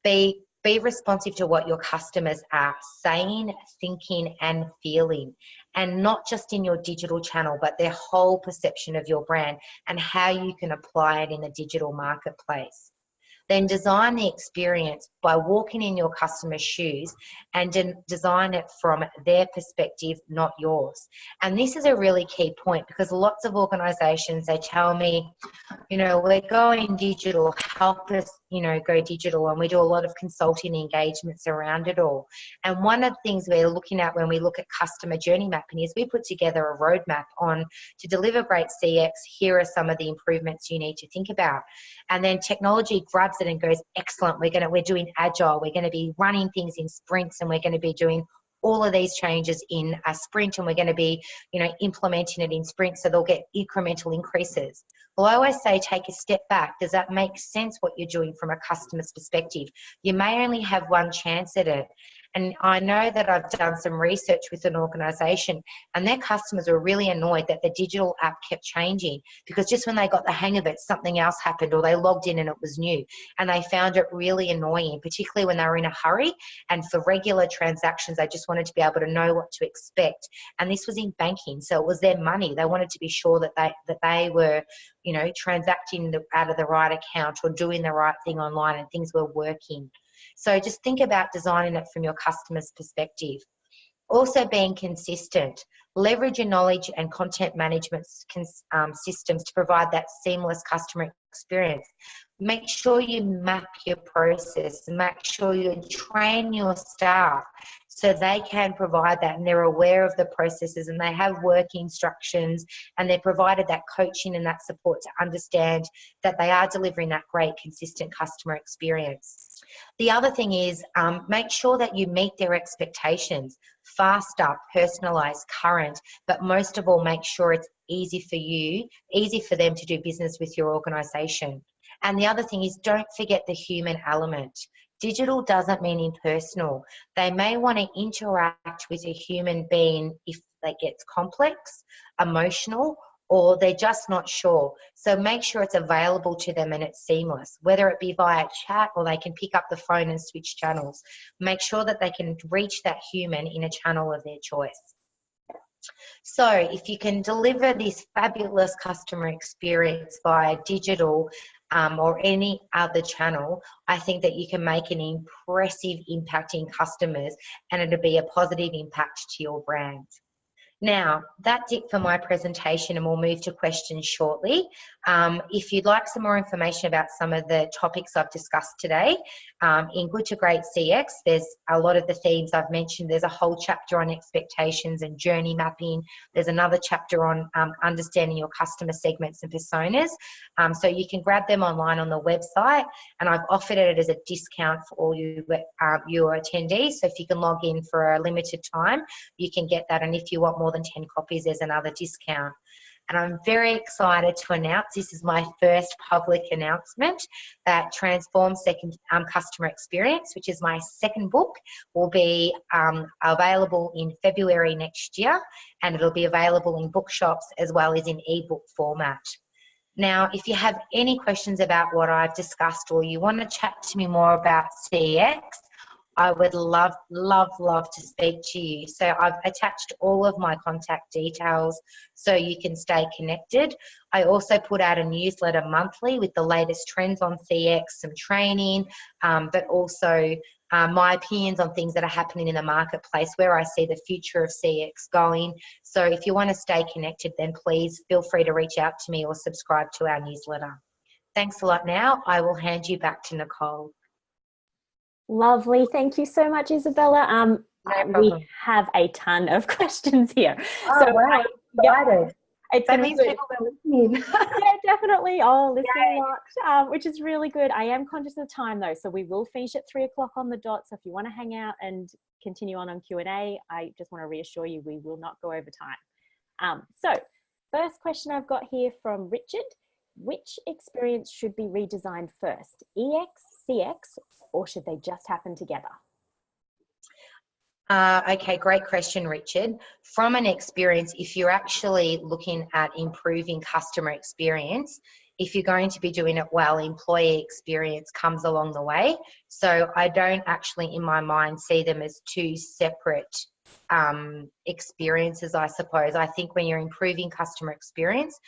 Be responsive to what your customers are saying, thinking, and feeling, and not just in your digital channel, but their whole perception of your brand and how you can apply it in the digital marketplace. Then design the experience by walking in your customer's shoes and design it from their perspective, not yours. And this is a really key point, because lots of organisations, they tell me, we're going digital, help us, go digital. And we do a lot of consulting engagements around it all. And one of the things we're looking at when we look at customer journey mapping is we put together a roadmap on to deliver great CX. Here are some of the improvements you need to think about. And then technology grabs it and goes, excellent, we're doing agile, we're going to be running things in sprints, and we're going to be doing all of these changes in a sprint, and we're going to be implementing it in sprints, so they'll get incremental increases. Well, I always say take a step back. Does that make sense what you're doing from a customer's perspective? You may only have one chance at it. And I know that I've done some research with an organisation, and their customers were really annoyed that the digital app kept changing, because just when they got the hang of it, something else happened, or they logged in and it was new. And they found it really annoying, particularly when they were in a hurry. And for regular transactions, they just wanted to be able to know what to expect. And this was in banking, so it was their money. They wanted to be sure that they were, you know, transacting out of the right account or doing the right thing online, and things were working. So just think about designing it from your customer's perspective. Also being consistent. Leverage your knowledge and content management systems to provide that seamless customer experience. Make sure you map your process. Make sure you train your staff so they can provide that, and they're aware of the processes, and they have work instructions, and they're provided that coaching and that support to understand that they are delivering that great, consistent customer experience. The other thing is make sure that you meet their expectations. Faster, personalised, current, but most of all, make sure it's easy for you, easy for them to do business with your organisation. And the other thing is, don't forget the human element. Digital doesn't mean impersonal. They may want to interact with a human being if they get complex, emotional, or they're just not sure. So make sure it's available to them and it's seamless, whether it be via chat or they can pick up the phone and switch channels. Make sure that they can reach that human in a channel of their choice. So if you can deliver this fabulous customer experience via digital or any other channel, I think that you can make an impressive impact in customers, and it'll be a positive impact to your brand. Now, that's it for my presentation, and we'll move to questions shortly. If you'd like some more information about some of the topics I've discussed today, in Good to Great CX, there's a lot of the themes I've mentioned. There's a whole chapter on expectations and journey mapping. There's another chapter on understanding your customer segments and personas. So you can grab them online on the website, and I've offered it as a discount for all your attendees. So if you can log in for a limited time, you can get that. And if you want more than 10 copies, there's another discount. And I'm very excited to announce, this is my first public announcement, that Transform Customer Experience, which is my second book, will be available in February next year, and it'll be available in bookshops as well as in ebook format. Now, if you have any questions about what I've discussed, or you want to chat to me more about CX, I would love to speak to you. So I've attached all of my contact details so you can stay connected. I also put out a newsletter monthly with the latest trends on CX, some training, but also my opinions on things that are happening in the marketplace, where I see the future of CX going. So if you want to stay connected, then please feel free to reach out to me or subscribe to our newsletter. Thanks a lot. Now I will hand you back to Nicole. Lovely. Thank you so much, Isabella. No problem. We have a ton of questions here. Oh, so wow. Excited. It's that means people are listening. Yeah, definitely. Oh, listening a lot, which is really good. I am conscious of time though, so we will finish at 3 o'clock on the dot. So if you want to hang out and continue on Q&A, I just want to reassure you we will not go over time. So first question I've got here from Richard. Which experience should be redesigned first, EX, CX, or should they just happen together? Okay, great question, Richard. From an experience, if you're actually looking at improving customer experience, if you're going to be doing it well, employee experience comes along the way. So I don't actually, in my mind, see them as two separate experiences, I suppose. I think when you're improving customer experience,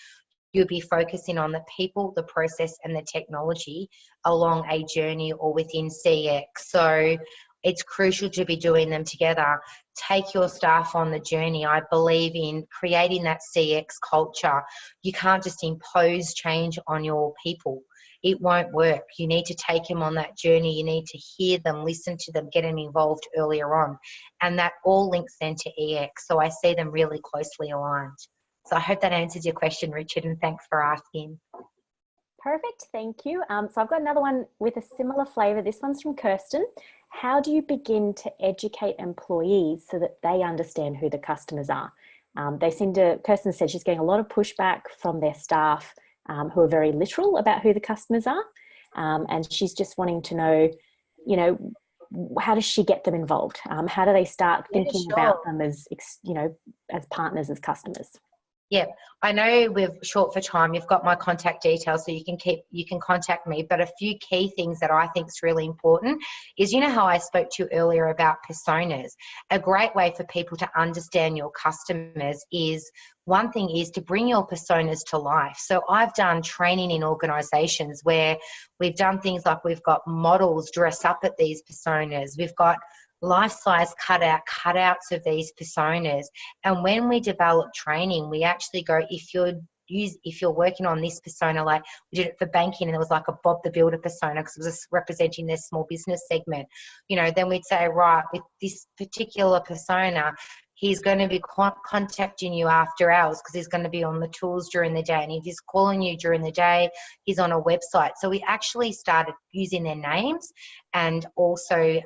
you'll be focusing on the people, the process, and the technology along a journey or within CX. So it's crucial to be doing them together. Take your staff on the journey. I believe in creating that CX culture. You can't just impose change on your people. It won't work. You need to take them on that journey. You need to hear them, listen to them, get them involved earlier on. And that all links then to EX. So I see them really closely aligned. So I hope that answers your question, Richard, and thanks for asking. Perfect, thank you. So I've got another one with a similar flavour. This one's from Kirsten. How do you begin to educate employees so that they understand who the customers are? Kirsten said she's getting a lot of pushback from their staff who are very literal about who the customers are. And she's just wanting to know, how does she get them involved? How do they start Yeah, thinking sure. about them as, as partners, as customers? Yeah, I know we're short for time. You've got my contact details, so you can contact me. But a few key things that I think is really important is, you know how I spoke to you earlier about personas. A great way for people to understand your customers is, one thing is to bring your personas to life. So I've done training in organisations where we've done things like we've got models dress up at these personas. We've got life-size cutouts of these personas. And when we develop training, we actually go, if you're working on this persona, like we did it for banking, and it was like a Bob the Builder persona because it was representing their small business segment, then we'd say, right, with this particular persona, he's going to be contacting you after hours because he's going to be on the tools during the day, and if he's calling you during the day, he's on a website. So we actually started using their names and also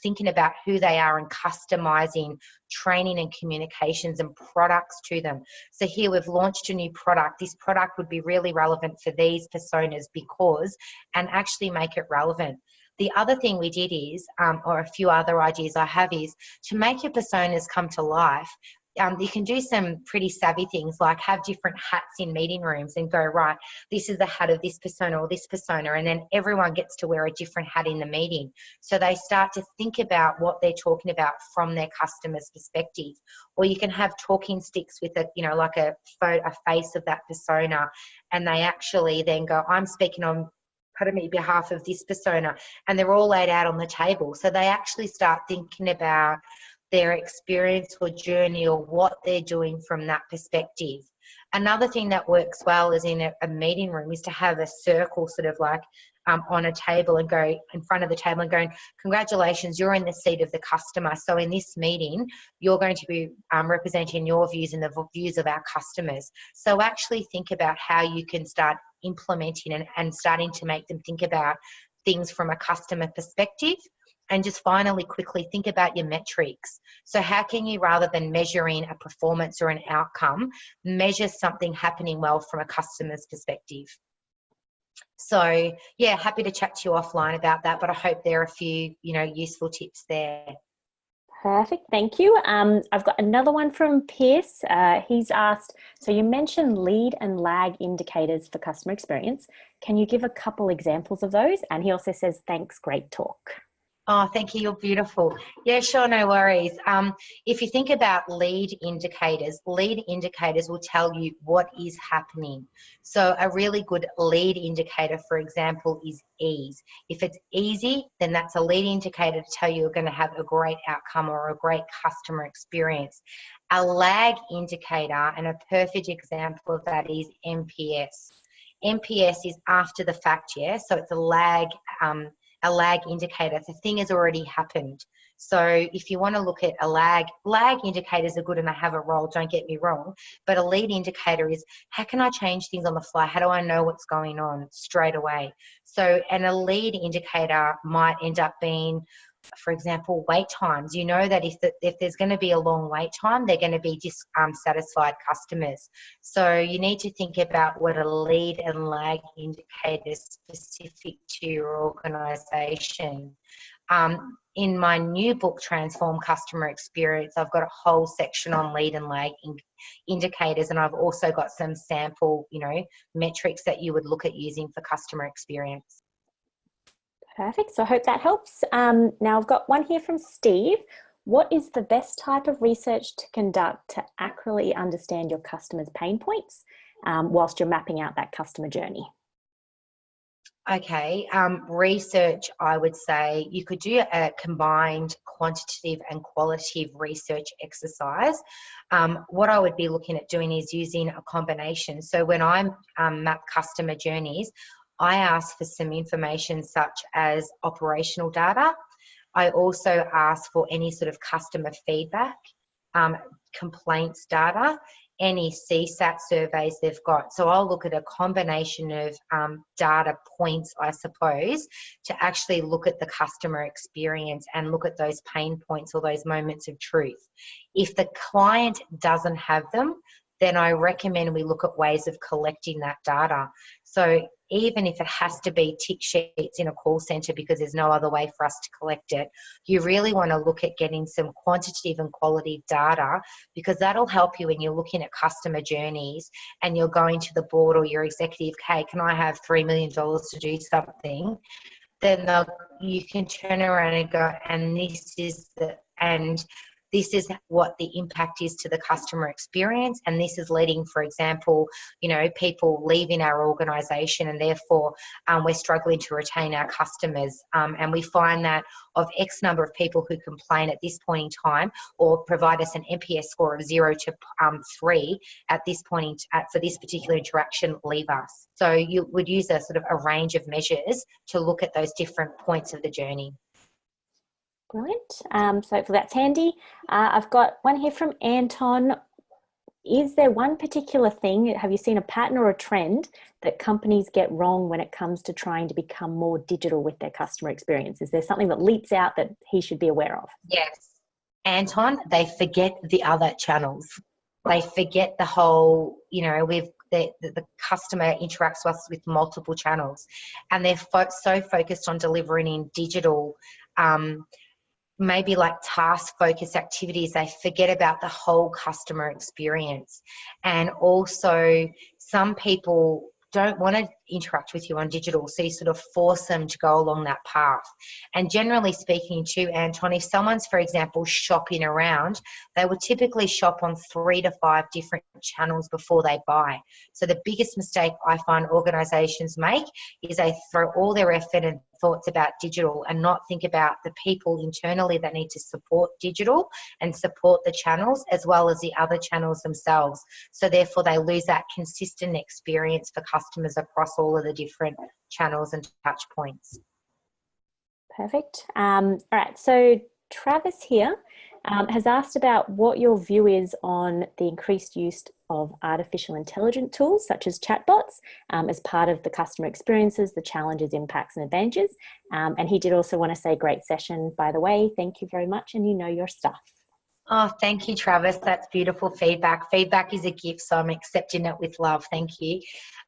thinking about who they are and customizing training and communications and products to them. So here we've launched a new product. This product would be really relevant for these personas because, and actually make it relevant. The other thing we did is, or a few other ideas I have is, to make your personas come to life, you can do some pretty savvy things like have different hats in meeting rooms and go, right, this is the hat of this persona or this persona, and then everyone gets to wear a different hat in the meeting. So they start to think about what they're talking about from their customer's perspective. Or you can have talking sticks with like a face of that persona, and they actually then go, I'm speaking on behalf of this persona, and they're all laid out on the table. So they actually start thinking about their experience or journey or what they're doing from that perspective. Another thing that works well is in a meeting room is to have a circle sort of like on a table and go in front of the table and going, congratulations, you're in the seat of the customer. So in this meeting, you're going to be representing your views and the views of our customers. So actually think about how you can start implementing and starting to make them think about things from a customer perspective. And just finally, quickly think about your metrics. So how can you, rather than measuring a performance or an outcome, measure something happening well from a customer's perspective? So yeah, happy to chat to you offline about that, but I hope there are a few, useful tips there. Perfect, thank you. I've got another one from Pierce. He's asked, so you mentioned lead and lag indicators for customer experience. Can you give a couple examples of those? And he also says, thanks, great talk. Oh, thank you. You're beautiful. Yeah, sure. No worries. If you think about lead indicators will tell you what is happening. So a really good lead indicator, for example, is ease. If it's easy, then that's a lead indicator to tell you're going to have a great outcome or a great customer experience. A lag indicator, and a perfect example of that is NPS. NPS is after the fact, yeah? So it's a lag indicator. The thing has already happened. So if you want to look at a lag indicators are good and they have a role, don't get me wrong, but a lead indicator is, how can I change things on the fly? How do I know what's going on straight away? So, and a lead indicator might end up being, for example, wait times. You know that if there's going to be a long wait time, they're going to be dissatisfied customers. So you need to think about what a lead and lag indicator is specific to your organisation. In my new book, Transform Customer Experience, I've got a whole section on lead and lag indicators, and I've also got some sample, metrics that you would look at using for customer experience. Perfect. So I hope that helps. Now I've got one here from Steve. What is the best type of research to conduct to accurately understand your customers' pain points whilst you're mapping out that customer journey? Okay, research, I would say you could do a combined quantitative and qualitative research exercise. What I would be looking at doing is using a combination. So when I map customer journeys, I ask for some information such as operational data. I also ask for any sort of customer feedback, complaints data, any CSAT surveys they've got. So I'll look at a combination of data points, I suppose, to actually look at the customer experience and look at those pain points or those moments of truth. If the client doesn't have them, then I recommend we look at ways of collecting that data. So even if it has to be tick sheets in a call center because there's no other way for us to collect it, you really want to look at getting some quantitative and quality data, because that'll help you when you're looking at customer journeys and you're going to the board or your executive, hey, can I have $3 million to do something? Then you can turn around and go, and this is what the impact is to the customer experience, and this is leading, for example, people leaving our organisation, and therefore we're struggling to retain our customers. And we find that of X number of people who complain at this point in time or provide us an NPS score of 0 to 3 at this point for this particular interaction, leave us. So you would use a sort of a range of measures to look at those different points of the journey. Brilliant. So hopefully that's handy. I've got one here from Anton. Is there one particular thing, have you seen a pattern or a trend that companies get wrong when it comes to trying to become more digital with their customer experience? Is there something that leaps out that he should be aware of? Yes. Anton, they forget the other channels. They forget the whole, the customer interacts with us with multiple channels, and they're so focused on delivering in digital, maybe like task focused activities, they forget about the whole customer experience. And also some people don't want to interact with you on digital, so you sort of force them to go along that path. And generally speaking too, Anton, if someone's, for example, shopping around, they will typically shop on 3 to 5 different channels before they buy. So the biggest mistake I find organisations make is they throw all their effort and thoughts about digital and not think about the people internally that need to support digital and support the channels as well as the other channels themselves. So therefore they lose that consistent experience for customers across all of the different channels and touch points. Perfect. All right, so Travis here has asked about what your view is on the increased use of artificial intelligence tools such as chatbots as part of the customer experiences, the challenges, impacts and advantages. And he did also want to say, great session, by the way. Thank you very much, and you know your stuff. Oh, thank you, Travis. That's beautiful feedback. Feedback is a gift, so I'm accepting it with love. Thank you.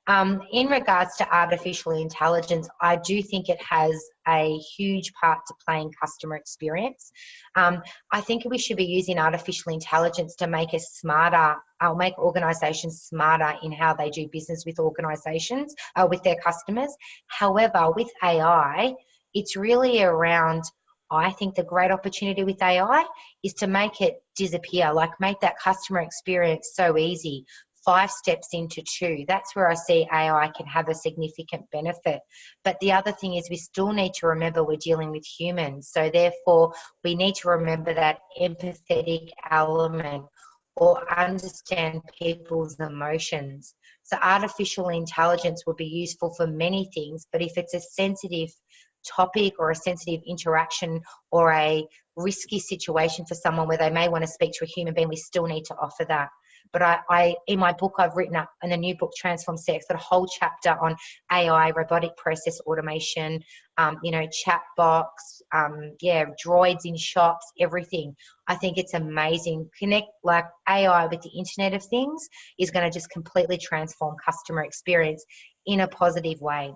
In regards to artificial intelligence, I do think it has a huge part to play in customer experience. I think we should be using artificial intelligence to make us smarter, make organisations smarter in how they do business with organisations, with their customers. However, with AI, it's really around, I think the great opportunity with AI is to make it disappear, like make that customer experience so easy. 5 steps into 2. That's where I see AI can have a significant benefit. But the other thing is we still need to remember we're dealing with humans. So therefore, we need to remember that empathetic element or understand people's emotions. So artificial intelligence will be useful for many things, but if it's a sensitive topic or a sensitive interaction or a risky situation for someone where they may want to speak to a human being, we still need to offer that. But I in my book, I've written up in the new book, Transform CX, got a whole chapter on AI, robotic process automation, chat box, droids in shops, everything. I think it's amazing. Connect like AI with the Internet of Things is going to just completely transform customer experience in a positive way.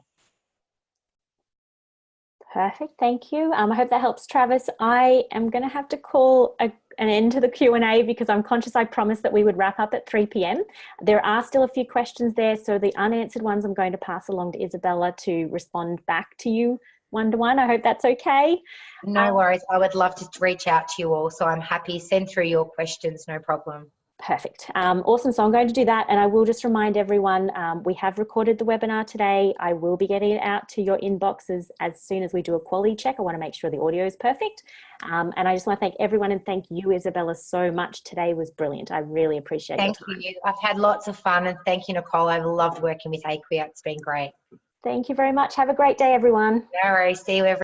Perfect, thank you. I hope that helps, Travis. I am going to have to call an end to the Q&A because I'm conscious I promised that we would wrap up at 3 p.m. There are still a few questions there, so the unanswered ones I'm going to pass along to Isabella to respond back to you one-to-one. I hope that's okay. No worries. I would love to reach out to you all, so I'm happy. Send through your questions, no problem. Perfect. Awesome. So I'm going to do that, and I will just remind everyone, we have recorded the webinar today. I will be getting it out to your inboxes as soon as we do a quality check. I want to make sure the audio is perfect. And I just want to thank everyone, and thank you, Isabella, so much. Today was brilliant. I really appreciate your time. Thank you. I've had lots of fun, and thank you, Nicole. I've loved working with Acquia. It's been great. Thank you very much. Have a great day, everyone. No worries. See you every